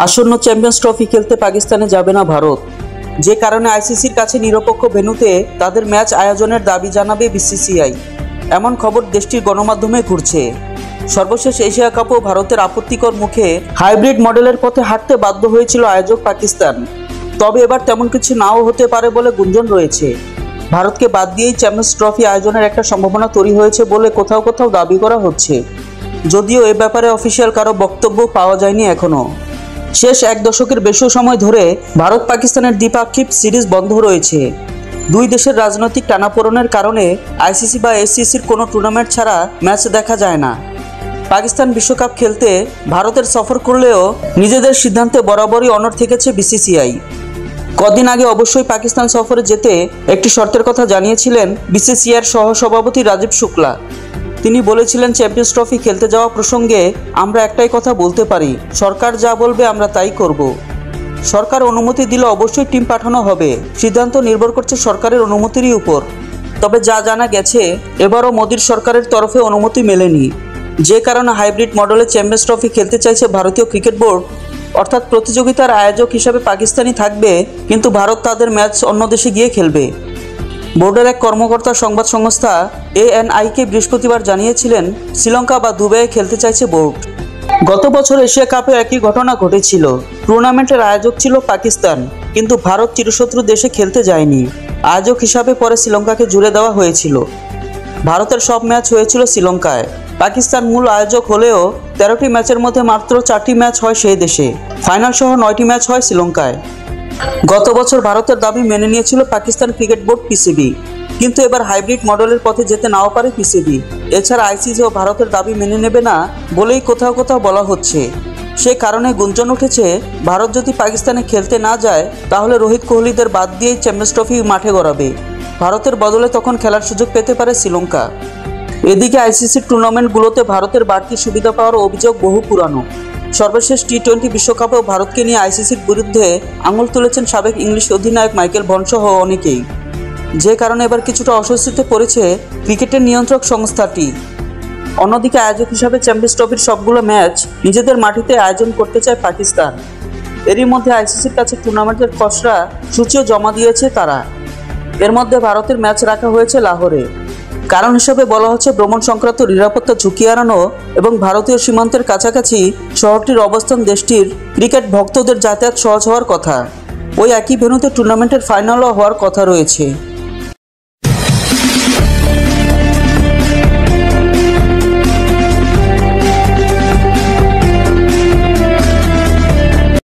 আসন্ন champions trophy খেলতে পাকিস্তানে যাবে না ভারত, যে কারণে আইসিসির কাছে নিরপেক্ষ ভেন্যুতে তাদের ম্যাচ আয়োজনের দাবি জানাবে বিসিসিআই। এমন খবর দেশটির গণমাধ্যমে ঘুরছে। সর্বশেষ এশিয়া কাপও ভারতের আপত্তিকর মুখে হাইব্রিড মডেলের পথে হাঁটতে বাধ্য হয়েছিল আয়োজক পাকিস্তান। তবে এবার তেমন কিছু নাও হতে পারে বলে গুঞ্জন রয়েছে। ভারতকে বাদ দিয়েই চ্যাম্পিয়ন্স ট্রফি আয়োজনের একটা সম্ভাবনা তৈরি হয়েছে বলে কোথাও কোথাও দাবি করা হচ্ছে, যদিও এ ব্যাপারে অফিসিয়াল কারো বক্তব্য পাওয়া যায়নি এখনও। শেষ এক দশকের বেশি সময় ধরে ভারত পাকিস্তানের দ্বিপাক্ষিক সিরিজ বন্ধ রয়েছে। দুই দেশের রাজনৈতিক টানাপোড়েনের কারণে আইসিসি বা এসসিসির কোনো টুর্নামেন্ট ছাড়া ম্যাচ দেখা যায় না। পাকিস্তান বিশ্বকাপ খেলতে ভারতের সফর করলেও নিজেদের সিদ্ধান্তে বরাবরই অনড় থেকেছে বিসিসিআই। কদিন আগে অবশ্যই পাকিস্তান সফরে যেতে একটি শর্তের কথা জানিয়েছিলেন বিসিসিআইয়ের সহসভাপতি রাজীব শুক্লা। তিনি বলেছিলেন, চ্যাম্পিয়ন্স ট্রফি খেলতে যাওয়া প্রসঙ্গে আমরা একটাই কথা বলতে পারি, সরকার যা বলবে আমরা তাই করব। সরকার অনুমতি দিলে অবশ্যই টিম পাঠানো হবে, সিদ্ধান্ত নির্ভর করছে সরকারের অনুমতিরই উপর। তবে যা জানা গেছে, এবারও মোদির সরকারের তরফে অনুমতি মেলেনি, যে কারণে হাইব্রিড মডেলে চ্যাম্পিয়ন্স ট্রফি খেলতে চাইছে ভারতীয় ক্রিকেট বোর্ড। অর্থাৎ প্রতিযোগিতার আয়োজক হিসাবে পাকিস্তানই থাকবে, কিন্তু ভারত তাদের ম্যাচ অন্য দেশে গিয়ে খেলবে। বোর্ডের এক কর্মকর্তা সংবাদ সংস্থা ANI-কে বৃহস্পতিবার জানিয়েছিলেন, শ্রীলঙ্কা বা দুবাইয়ে খেলতে চাইছে বোর্ড। গত বছর এশিয়া কাপে একই ঘটনা ঘটেছিল। টুর্নামেন্টের আয়োজক ছিল পাকিস্তান, কিন্তু ভারত চিরশত্রু দেশে খেলতে যায়নি। আয়োজক হিসাবে পরে শ্রীলঙ্কাকে জুড়ে দেওয়া হয়েছিল। ভারতের সব ম্যাচ হয়েছিল শ্রীলঙ্কায়। পাকিস্তান মূল আয়োজক হলেও 13টি ম্যাচের মধ্যে মাত্র 4টি ম্যাচ হয় সেই দেশে। ফাইনাল সহ 9টি ম্যাচ হয় শ্রীলঙ্কায়। গত বছর ভারতের দাবি মেনে নিয়েছিল পাকিস্তান ক্রিকেট বোর্ড PCB, কিন্তু এবার হাইব্রিড মডেলের পথে যেতে নাও পারে PCB। এছাড়া আইসিসিও ভারতের দাবি মেনে নেবে না বলেই কোথাও কোথাও বলা হচ্ছে। সে কারণে গুঞ্জন উঠেছে, ভারত যদি পাকিস্তানে খেলতে না যায় তাহলে রোহিত কোহলিদের বাদ দিয়েই চ্যাম্পিয়ন্স ট্রফি মাঠে গড়াবে। ভারতের বদলে তখন খেলার সুযোগ পেতে পারে শ্রীলঙ্কা। এদিকে আইসিসির টুর্নামেন্টগুলোতে ভারতের বাড়তি সুবিধা পাওয়ার অভিযোগ বহু পুরানো। সর্বশেষ T20 বিশ্বকাপেও ভারতকে নিয়ে আইসিসির বিরুদ্ধে আঙুল তুলেছেন সাবেক ইংলিশ অধিনায়ক মাইকেল ভন সহ অনেকেই, যে কারণে এবার কিছুটা অস্বস্তিতে পড়েছে ক্রিকেটের নিয়ন্ত্রক সংস্থাটি। অন্যদিকে আয়োজক হিসাবে চ্যাম্পিয়ন্স ট্রফির সবগুলো ম্যাচ নিজেদের মাটিতে আয়োজন করতে চায় পাকিস্তান। এরই মধ্যে আইসিসির কাছে টুর্নামেন্টের খসড়া সূচিও জমা দিয়েছে তারা। এর মধ্যে ভারতের ম্যাচ রাখা হয়েছে লাহোরে। কারণ হিসেবে বলা হচ্ছে ভ্রমণ সংক্রান্ত নিরাপত্তা ঝুঁকি এড়ানো এবং ভারতীয় সীমান্তের কাছাকাছি শহরটির অবস্থান দেশটির ক্রিকেট ভক্তদের যাতায়াত সহজ হওয়ার কথা। ওই একই ভেন্যুতে টুর্নামেন্টের ফাইনালও হওয়ার কথা রয়েছে।